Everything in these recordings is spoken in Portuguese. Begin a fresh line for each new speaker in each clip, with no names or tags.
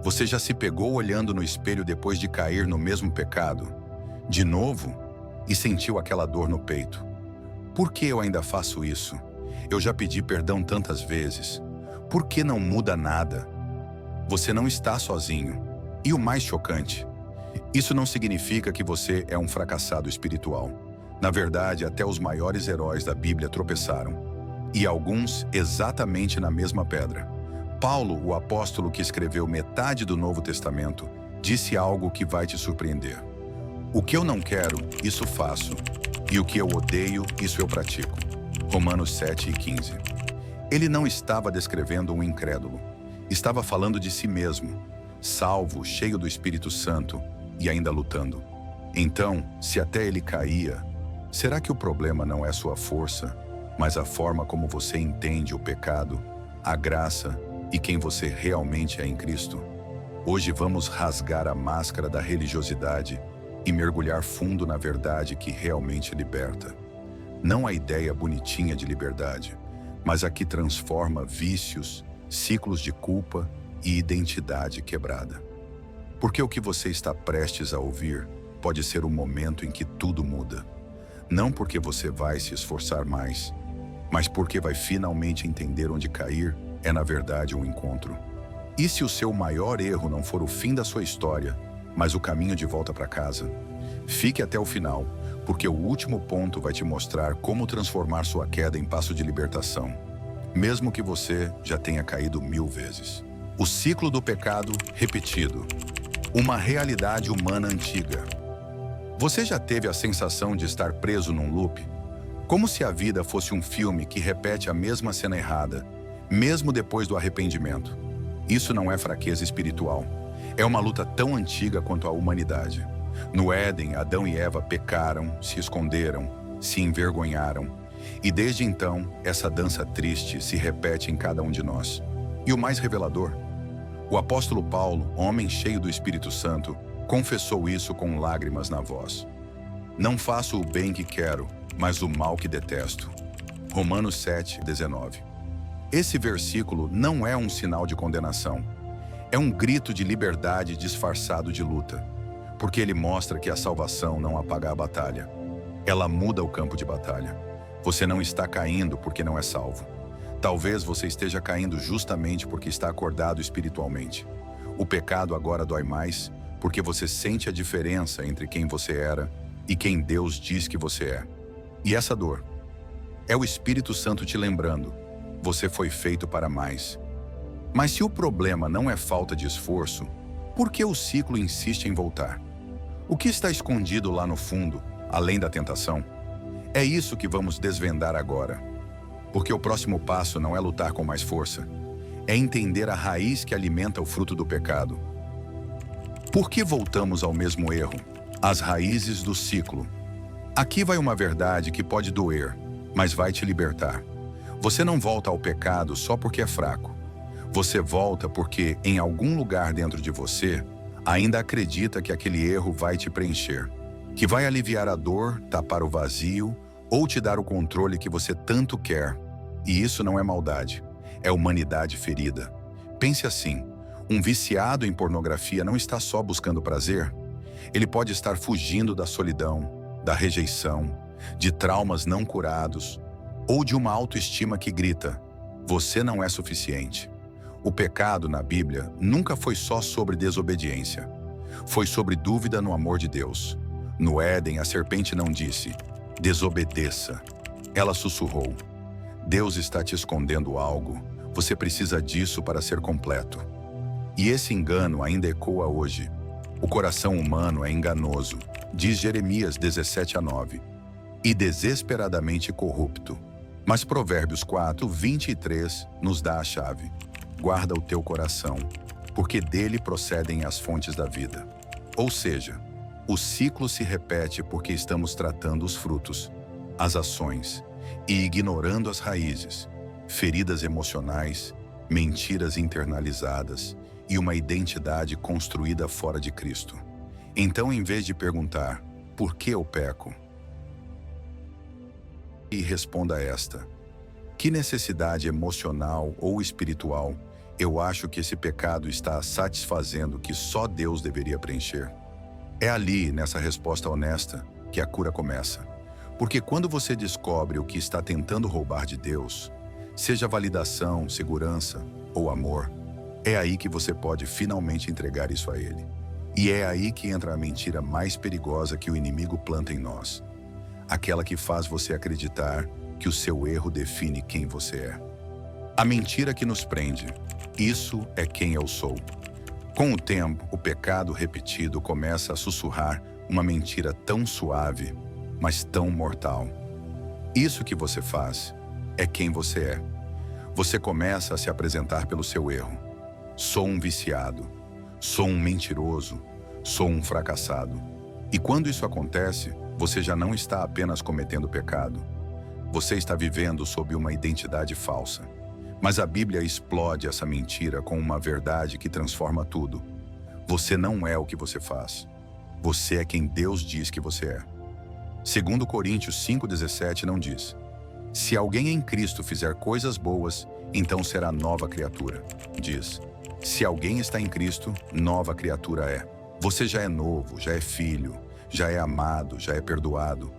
Você já se pegou olhando no espelho depois de cair no mesmo pecado? De novo? E sentiu aquela dor no peito? Por que eu ainda faço isso? Eu já pedi perdão tantas vezes. Por que não muda nada? Você não está sozinho. E o mais chocante, isso não significa que você é um fracassado espiritual. Na verdade, até os maiores heróis da Bíblia tropeçaram. E alguns exatamente na mesma pedra. Paulo, o apóstolo que escreveu metade do Novo Testamento, disse algo que vai te surpreender. O que eu não quero, isso faço. E o que eu odeio, isso eu pratico. Romanos 7:15. Ele não estava descrevendo um incrédulo. Estava falando de si mesmo, salvo, cheio do Espírito Santo e ainda lutando. Então, se até ele caía, será que o problema não é sua força, mas a forma como você entende o pecado, a graça e quem você realmente é em Cristo? Hoje vamos rasgar a máscara da religiosidade e mergulhar fundo na verdade que realmente liberta. Não a ideia bonitinha de liberdade, mas a que transforma vícios, ciclos de culpa e identidade quebrada. Porque o que você está prestes a ouvir pode ser o momento em que tudo muda. Não porque você vai se esforçar mais, mas porque vai finalmente entender onde cair é na verdade um encontro. E se o seu maior erro não for o fim da sua história, mas o caminho de volta para casa? Fique até o final, porque o último ponto vai te mostrar como transformar sua queda em passo de libertação, mesmo que você já tenha caído 1000 vezes. O ciclo do pecado repetido. Uma realidade humana antiga. Você já teve a sensação de estar preso num loop? Como se a vida fosse um filme que repete a mesma cena errada, mesmo depois do arrependimento. Isso não é fraqueza espiritual. É uma luta tão antiga quanto a humanidade. No Éden, Adão e Eva pecaram, se esconderam, se envergonharam. E desde então, essa dança triste se repete em cada um de nós. E o mais revelador? O apóstolo Paulo, homem cheio do Espírito Santo, confessou isso com lágrimas na voz. Não faço o bem que quero, mas o mal que detesto. Romanos 7:19. Esse versículo não é um sinal de condenação. É um grito de liberdade disfarçado de luta. Porque ele mostra que a salvação não apaga a batalha. Ela muda o campo de batalha. Você não está caindo porque não é salvo. Talvez você esteja caindo justamente porque está acordado espiritualmente. O pecado agora dói mais porque você sente a diferença entre quem você era e quem Deus diz que você é. E essa dor é o Espírito Santo te lembrando: você foi feito para mais. Mas se o problema não é falta de esforço, por que o ciclo insiste em voltar? O que está escondido lá no fundo, além da tentação? É isso que vamos desvendar agora. Porque o próximo passo não é lutar com mais força, é entender a raiz que alimenta o fruto do pecado. Por que voltamos ao mesmo erro? As raízes do ciclo. Aqui vai uma verdade que pode doer, mas vai te libertar. Você não volta ao pecado só porque é fraco. Você volta porque, em algum lugar dentro de você, ainda acredita que aquele erro vai te preencher, que vai aliviar a dor, tapar o vazio ou te dar o controle que você tanto quer. E isso não é maldade, é humanidade ferida. Pense assim: um viciado em pornografia não está só buscando prazer. Ele pode estar fugindo da solidão, da rejeição, de traumas não curados ou de uma autoestima que grita: você não é suficiente. O pecado na Bíblia nunca foi só sobre desobediência. Foi sobre dúvida no amor de Deus. No Éden, a serpente não disse: desobedeça. Ela sussurrou: Deus está te escondendo algo. Você precisa disso para ser completo. E esse engano ainda ecoa hoje. O coração humano é enganoso, diz Jeremias 17:9, e desesperadamente corrupto. Mas Provérbios 4:23 nos dá a chave. Guarda o teu coração, porque dele procedem as fontes da vida. Ou seja, o ciclo se repete porque estamos tratando os frutos, as ações, e ignorando as raízes, feridas emocionais, mentiras internalizadas e uma identidade construída fora de Cristo. Então, em vez de perguntar, por que eu peco? E responda esta: que necessidade emocional ou espiritual Eu acho que esse pecado está satisfazendo o que só Deus deveria preencher. É ali, nessa resposta honesta, que a cura começa. Porque quando você descobre o que está tentando roubar de Deus, seja validação, segurança ou amor, é aí que você pode finalmente entregar isso a Ele. E é aí que entra a mentira mais perigosa que o inimigo planta em nós. Aquela que faz você acreditar que o seu erro define quem você é. A mentira que nos prende. Isso é quem eu sou. Com o tempo, o pecado repetido começa a sussurrar uma mentira tão suave, mas tão mortal. Isso que você faz é quem você é. Você começa a se apresentar pelo seu erro. Sou um viciado. Sou um mentiroso. Sou um fracassado. E quando isso acontece, você já não está apenas cometendo pecado. Você está vivendo sob uma identidade falsa. Mas a Bíblia explode essa mentira com uma verdade que transforma tudo. Você não é o que você faz. Você é quem Deus diz que você é. 2 Coríntios 5,17 não diz: se alguém em Cristo fizer coisas boas, então será nova criatura. Diz: se alguém está em Cristo, nova criatura é. Você já é novo, já é filho, já é amado, já é perdoado.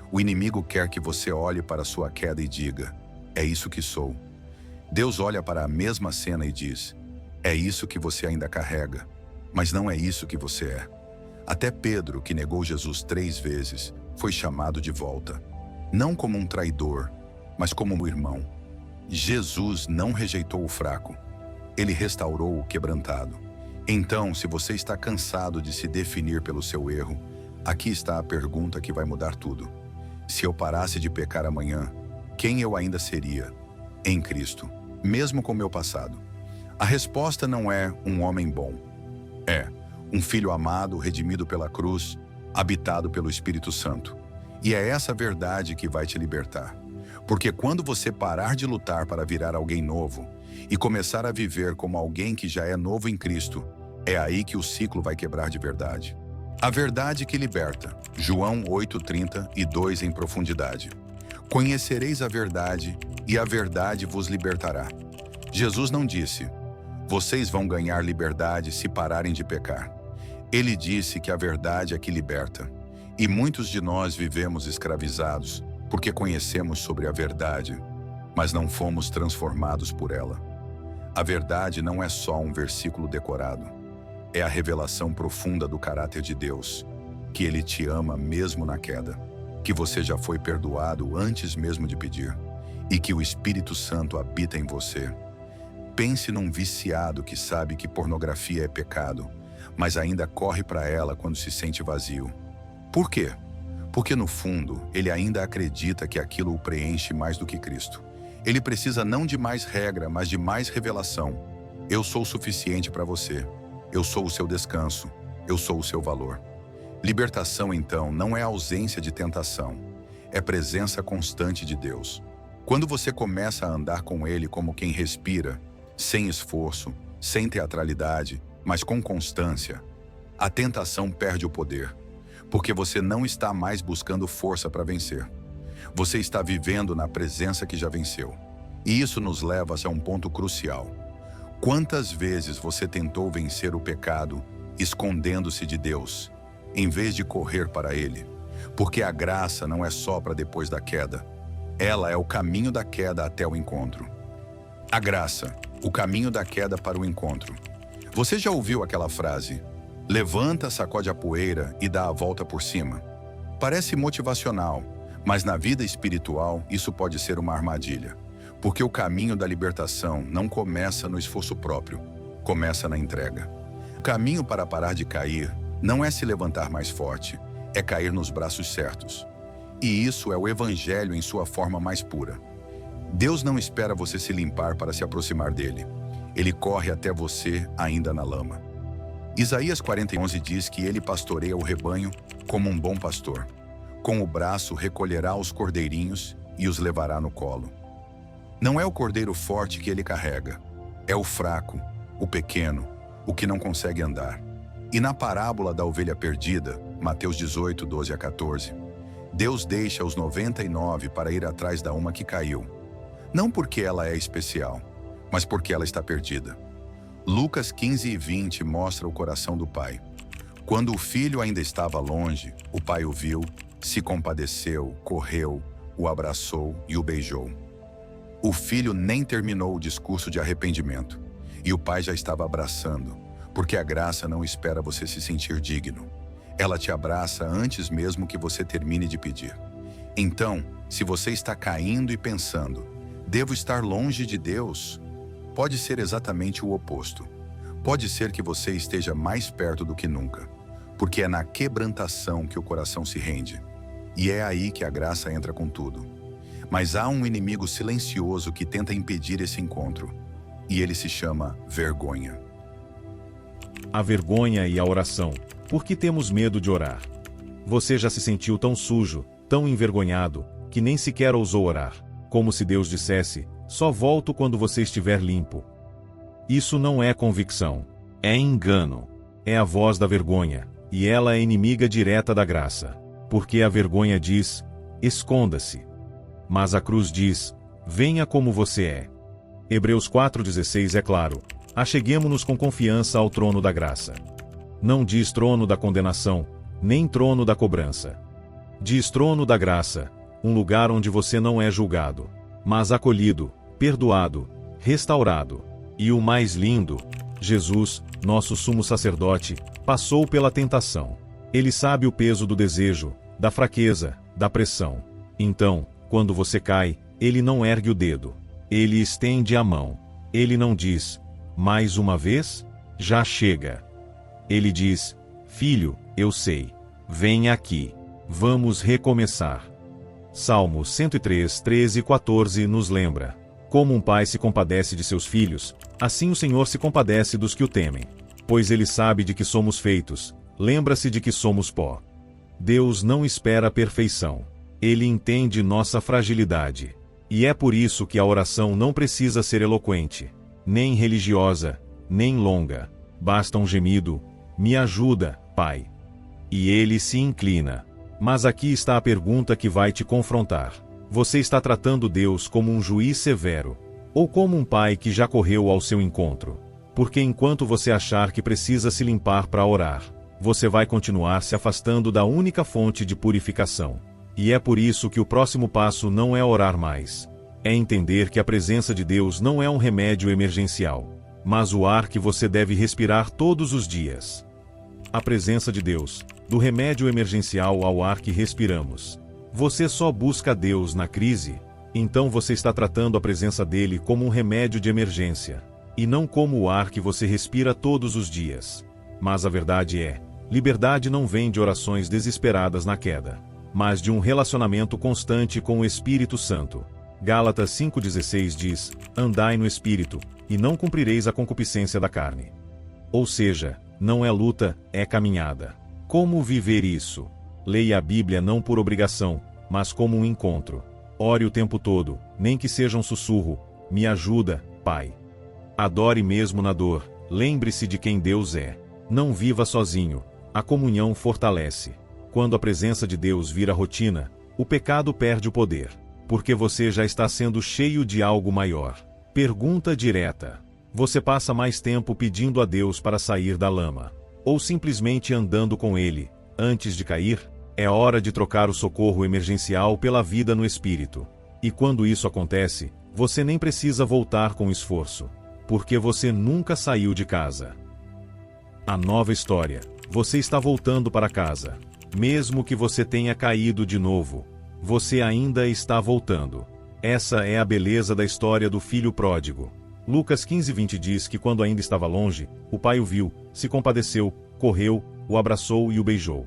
O inimigo quer que você olhe para a sua queda e diga: é isso que sou. Deus olha para a mesma cena e diz: é isso que você ainda carrega, mas não é isso que você é. Até Pedro, que negou Jesus 3 vezes, foi chamado de volta. Não como um traidor, mas como um irmão. Jesus não rejeitou o fraco. Ele restaurou o quebrantado. Então, se você está cansado de se definir pelo seu erro, aqui está a pergunta que vai mudar tudo. Se eu parasse de pecar amanhã, quem eu ainda seria? Em Cristo, mesmo com meu passado. A resposta não é um homem bom. É um filho amado, redimido pela cruz, habitado pelo Espírito Santo. E é essa verdade que vai te libertar. Porque quando você parar de lutar para virar alguém novo e começar a viver como alguém que já é novo em Cristo, é aí que o ciclo vai quebrar de verdade. A verdade que liberta. João 8:32 em profundidade. Conhecereis a verdade e a verdade vos libertará. Jesus não disse: vocês vão ganhar liberdade se pararem de pecar. Ele disse que a verdade é que liberta. E muitos de nós vivemos escravizados porque conhecemos sobre a verdade, mas não fomos transformados por ela. A verdade não é só um versículo decorado. É a revelação profunda do caráter de Deus, que Ele te ama mesmo na queda, que você já foi perdoado antes mesmo de pedir, e que o Espírito Santo habita em você. Pense num viciado que sabe que pornografia é pecado, mas ainda corre para ela quando se sente vazio. Por quê? Porque no fundo, ele ainda acredita que aquilo o preenche mais do que Cristo. Ele precisa não de mais regra, mas de mais revelação. Eu sou o suficiente para você. Eu sou o seu descanso. Eu sou o seu valor. Libertação, então, não é ausência de tentação. É presença constante de Deus. Quando você começa a andar com Ele como quem respira, sem esforço, sem teatralidade, mas com constância, a tentação perde o poder, porque você não está mais buscando força para vencer. Você está vivendo na presença que já venceu. E isso nos leva a um ponto crucial. Quantas vezes você tentou vencer o pecado escondendo-se de Deus, em vez de correr para Ele? Porque a graça não é só para depois da queda. Ela é o caminho da queda até o encontro. A graça, o caminho da queda para o encontro. Você já ouviu aquela frase: levanta, sacode a poeira e dá a volta por cima? Parece motivacional, mas na vida espiritual isso pode ser uma armadilha. Porque o caminho da libertação não começa no esforço próprio, começa na entrega. O caminho para parar de cair não é se levantar mais forte, é cair nos braços certos. E isso é o Evangelho em sua forma mais pura. Deus não espera você se limpar para se aproximar dele. Ele corre até você ainda na lama. Isaías 40:11 diz que ele pastoreia o rebanho como um bom pastor. Com o braço recolherá os cordeirinhos e os levará no colo. Não é o cordeiro forte que ele carrega, é o fraco, o pequeno, o que não consegue andar. E na parábola da ovelha perdida, Mateus 18:12-14, Deus deixa os 99 para ir atrás da uma que caiu. Não porque ela é especial, mas porque ela está perdida. Lucas 15:20 mostra o coração do pai. Quando o filho ainda estava longe, o pai o viu, se compadeceu, correu, o abraçou e o beijou. O filho nem terminou o discurso de arrependimento, e o pai já estava abraçando, porque a graça não espera você se sentir digno. Ela te abraça antes mesmo que você termine de pedir. Então, se você está caindo e pensando, devo estar longe de Deus, pode ser exatamente o oposto. Pode ser que você esteja mais perto do que nunca, porque é na quebrantação que o coração se rende. E é aí que a graça entra com tudo. Mas há um inimigo silencioso que tenta impedir esse encontro, e ele se chama vergonha.
A vergonha e a oração. Por que temos medo de orar? Você já se sentiu tão sujo, tão envergonhado, que nem sequer ousou orar, como se Deus dissesse, só volto quando você estiver limpo. Isso não é convicção, é engano. É a voz da vergonha, e ela é inimiga direta da graça. Porque a vergonha diz, esconda-se. Mas a cruz diz, venha como você é. Hebreus 4,16 é claro, acheguemo-nos com confiança ao trono da graça. Não diz trono da condenação, nem trono da cobrança. Diz trono da graça, um lugar onde você não é julgado, mas acolhido, perdoado, restaurado. E o mais lindo, Jesus, nosso sumo sacerdote, passou pela tentação. Ele sabe o peso do desejo, da fraqueza, da pressão. Então, quando você cai, ele não ergue o dedo. Ele estende a mão. Ele não diz, mais uma vez? Já chega. Ele diz, filho, eu sei. Vem aqui. Vamos recomeçar. Salmo 103, 13 e 14 nos lembra. Como um pai se compadece de seus filhos, assim o Senhor se compadece dos que o temem. Pois ele sabe de que somos feitos, lembra-se de que somos pó. Deus não espera a perfeição. Ele entende nossa fragilidade. E é por isso que a oração não precisa ser eloquente, nem religiosa, nem longa. Basta um gemido, me ajuda, Pai. E ele se inclina. Mas aqui está a pergunta que vai te confrontar. Você está tratando Deus como um juiz severo, ou como um pai que já correu ao seu encontro? Porque enquanto você achar que precisa se limpar para orar, você vai continuar se afastando da única fonte de purificação. E é por isso que o próximo passo não é orar mais. É entender que a presença de Deus não é um remédio emergencial, mas o ar que você deve respirar todos os dias. A presença de Deus, do remédio emergencial ao ar que respiramos. Você só busca Deus na crise, então você está tratando a presença dele como um remédio de emergência, e não como o ar que você respira todos os dias. Mas a verdade é, liberdade não vem de orações desesperadas na queda, mas de um relacionamento constante com o Espírito Santo. Gálatas 5,16 diz, andai no Espírito, e não cumprireis a concupiscência da carne. Ou seja, não é luta, é caminhada. Como viver isso? Leia a Bíblia não por obrigação, mas como um encontro. Ore o tempo todo, nem que seja um sussurro, me ajuda, Pai. Adore mesmo na dor, lembre-se de quem Deus é. Não viva sozinho, a comunhão fortalece. Quando a presença de Deus vira rotina, o pecado perde o poder, porque você já está sendo cheio de algo maior. Pergunta direta. Você passa mais tempo pedindo a Deus para sair da lama, ou simplesmente andando com Ele, antes de cair? É hora de trocar o socorro emergencial pela vida no Espírito. E quando isso acontece, você nem precisa voltar com esforço, porque você nunca saiu de casa. A nova história. Você está voltando para casa. Mesmo que você tenha caído de novo, você ainda está voltando. Essa é a beleza da história do filho pródigo. Lucas 15:20 diz que quando ainda estava longe, o pai o viu, se compadeceu, correu, o abraçou e o beijou.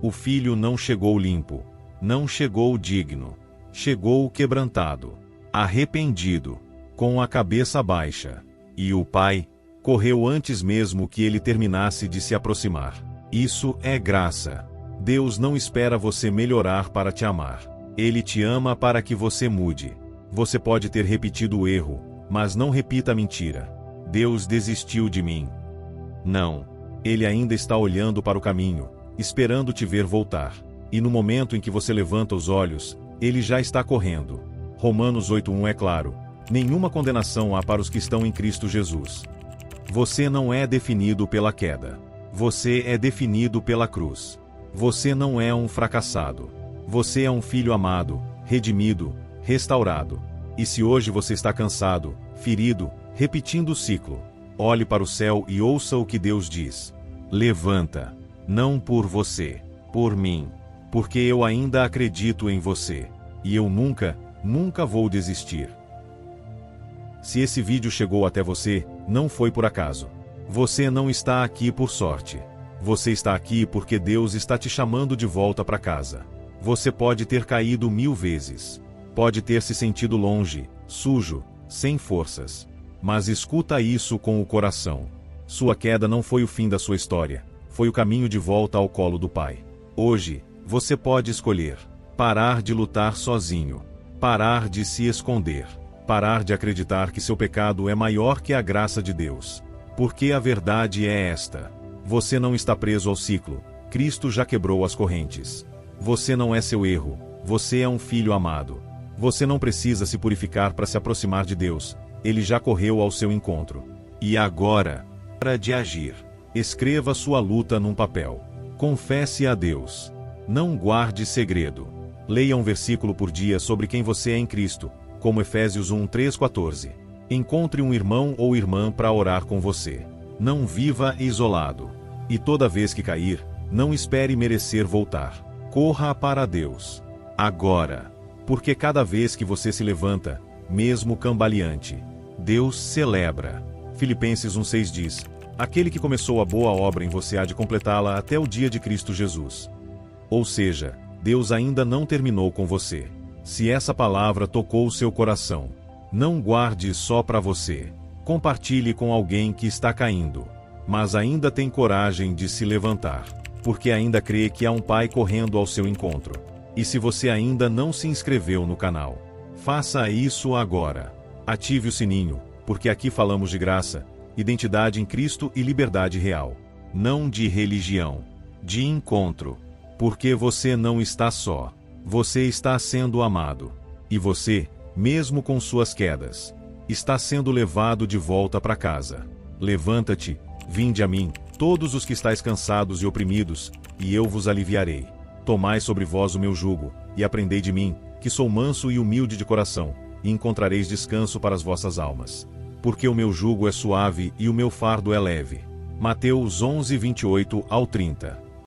O filho não chegou limpo, não chegou digno, chegou quebrantado, arrependido, com a cabeça baixa. E o pai correu antes mesmo que ele terminasse de se aproximar. Isso é graça. Deus não espera você melhorar para te amar. Ele te ama para que você mude. Você pode ter repetido o erro, mas não repita a mentira. Deus desistiu de mim. Não. Ele ainda está olhando para o caminho, esperando te ver voltar. E no momento em que você levanta os olhos, ele já está correndo. Romanos 8:1 é claro. Nenhuma condenação há para os que estão em Cristo Jesus. Você não é definido pela queda. Você é definido pela cruz. Você não é um fracassado. Você é um filho amado, redimido, restaurado. E se hoje você está cansado, ferido, repetindo o ciclo, olhe para o céu e ouça o que Deus diz. Levanta. Não por você, por mim. Porque eu ainda acredito em você. E eu nunca vou desistir. Se esse vídeo chegou até você, não foi por acaso. Você não está aqui por sorte. Você está aqui porque Deus está te chamando de volta para casa. Você pode ter caído 1000 vezes. Pode ter se sentido longe, sujo, sem forças. Mas escuta isso com o coração. Sua queda não foi o fim da sua história. Foi o caminho de volta ao colo do Pai. Hoje, você pode escolher parar de lutar sozinho. Parar de se esconder. Parar de acreditar que seu pecado é maior que a graça de Deus. Porque a verdade é esta. Você não está preso ao ciclo. Cristo já quebrou as correntes. Você não é seu erro. Você é um filho amado. Você não precisa se purificar para se aproximar de Deus. Ele já correu ao seu encontro. E agora, hora de agir. Escreva sua luta num papel. Confesse a Deus. Não guarde segredo. Leia um versículo por dia sobre quem você é em Cristo, como Efésios 1:3-14. Encontre um irmão ou irmã para orar com você. Não viva isolado. E toda vez que cair, não espere merecer voltar. Corra para Deus. Agora. Porque cada vez que você se levanta, mesmo cambaleante, Deus celebra. Filipenses 1:6 diz: aquele que começou a boa obra em você há de completá-la até o dia de Cristo Jesus. Ou seja, Deus ainda não terminou com você. Se essa palavra tocou o seu coração, não guarde só para você. Compartilhe com alguém que está caindo, mas ainda tem coragem de se levantar, porque ainda crê que há um Pai correndo ao seu encontro. E se você ainda não se inscreveu no canal, faça isso agora. Ative o sininho, porque aqui falamos de graça, identidade em Cristo e liberdade real. Não de religião, de encontro. Porque você não está só. Você está sendo amado. E você, mesmo com suas quedas, está sendo levado de volta para casa. Levanta-te, vinde a mim, todos os que estáis cansados e oprimidos, e eu vos aliviarei. Tomai sobre vós o meu jugo, e aprendei de mim, que sou manso e humilde de coração, e encontrareis descanso para as vossas almas. Porque o meu jugo é suave e o meu fardo é leve. Mateus 11:28-30.